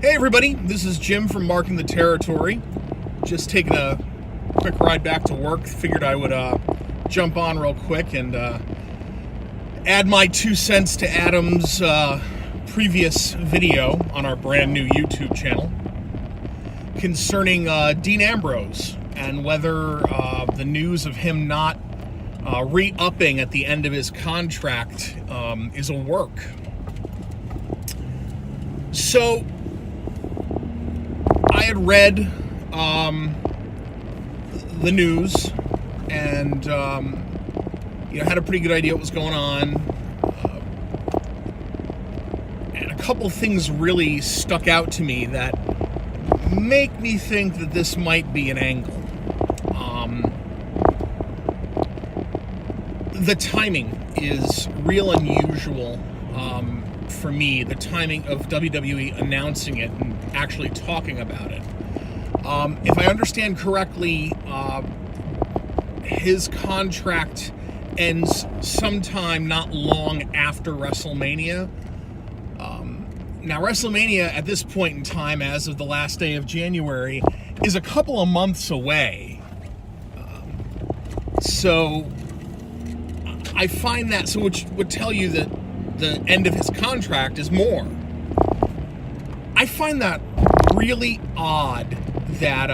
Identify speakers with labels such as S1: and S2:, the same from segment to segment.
S1: Hey everybody, this is Jim from Marking the Territory. Just taking a quick ride back to work. Figured I would jump on real quick and add my 2 cents to Adam's previous video on our brand new YouTube channel concerning Dean Ambrose and whether the news of him not re-upping at the end of his contract is a work. So I had read the news and had a pretty good idea what was going on, and a couple things really stuck out to me that make me think that this might be an angle. The timing is real unusual for me, the timing of WWE announcing it and actually talking about it. If I understand correctly, his contract ends sometime not long after WrestleMania. Now, WrestleMania at this point in time, as of the last day of January, is a couple of months away. So I find that, which would tell you that the end of his contract is more. I find that really odd that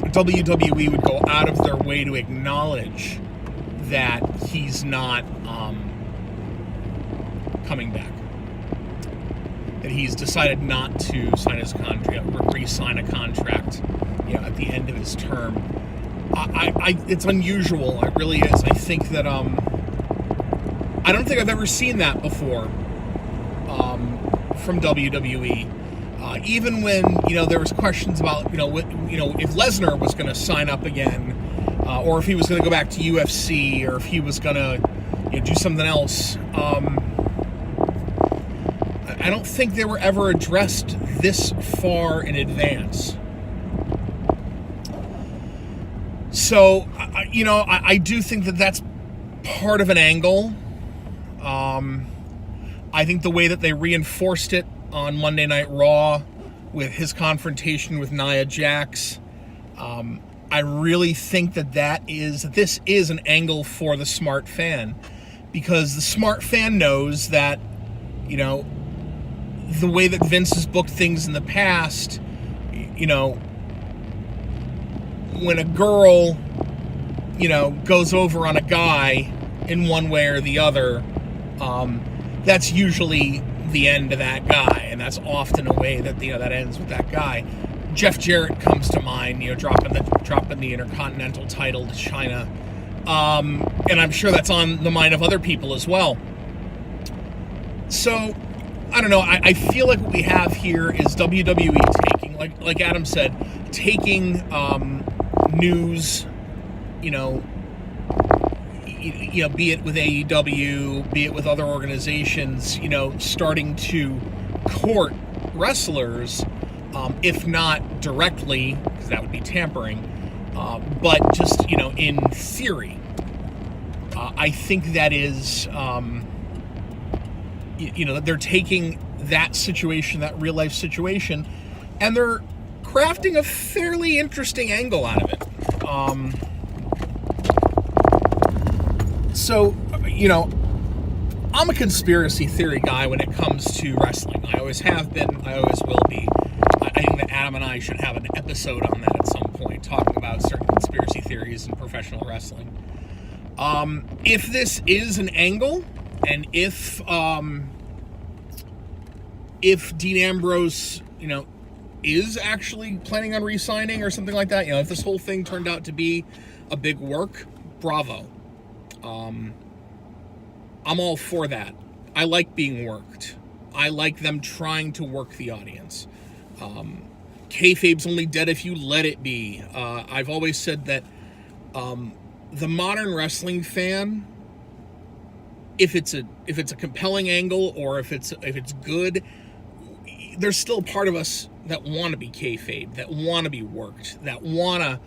S1: WWE would go out of their way to acknowledge that he's not coming back. That he's decided not to sign his contract, re-sign a contract, at the end of his term. It's unusual. It really is. I think that I don't think I've ever seen that before from WWE. Even when there was questions about if Lesnar was going to sign up again, or if he was going to go back to UFC, or if he was going to do something else. I don't think they were ever addressed this far in advance. So, I do think that that's part of an angle. I think the way that they reinforced it on Monday Night Raw with his confrontation with Nia Jax, I really think that this is an angle for the smart fan, because the smart fan knows that, the way that Vince has booked things in the past, when a girl, goes over on a guy in one way or the other, that's usually the end of that guy, and that's often a way that that ends with that guy. Jeff Jarrett comes to mind, dropping the Intercontinental title to China, and I'm sure that's on the mind of other people as well. So I don't know. I feel like what we have here is WWE taking, like Adam said, taking news, be it with AEW, be it with other organizations, starting to court wrestlers, if not directly, because that would be tampering, but just, in theory. I think that is, they're taking that situation, that real life situation, and they're crafting a fairly interesting angle out of it. So, I'm a conspiracy theory guy when it comes to wrestling. I always have been, I always will be. I think that Adam and I should have an episode on that at some point, talking about certain conspiracy theories in professional wrestling. If this is an angle, and if Dean Ambrose, is actually planning on re-signing or something like that, if this whole thing turned out to be a big work, bravo. I'm all for that. I like being worked. I like them trying to work the audience. Kayfabe's only dead if you let it be. I've always said that the modern wrestling fan, if it's a compelling angle, or if it's good, there's still a part of us that want to be kayfabe, that want to be worked, that want to,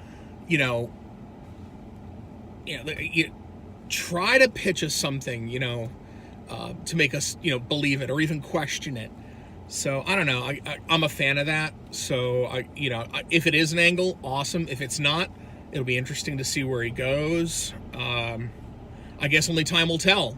S1: try to pitch us something, to make us, believe it or even question it. So I don't know. I'm a fan of that. So if it is an angle, awesome. If it's not, it'll be interesting to see where he goes. I guess only time will tell.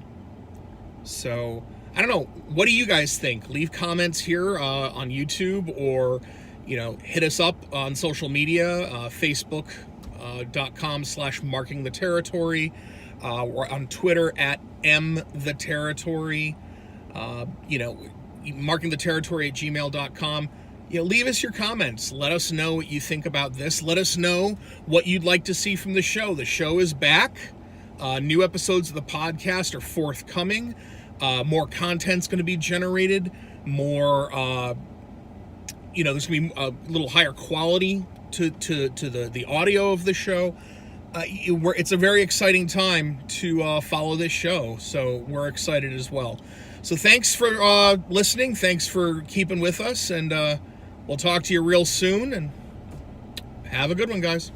S1: So I don't know. What do you guys think? Leave comments here on YouTube, or hit us up on social media, Facebook.com/markingtheterritory. We're on Twitter at mtheterritory. markingtheterritory@gmail.com. Leave us your comments. Let us know what you think about this. Let us know what you'd like to see from the show. The show is back. New episodes of the podcast are forthcoming. More content's going to be generated. More, there's going to be a little higher quality to the audio of the show. It's a very exciting time to follow this show, so we're excited as well. So thanks for listening. Thanks for keeping with us, and we'll talk to you real soon, and have a good one, guys.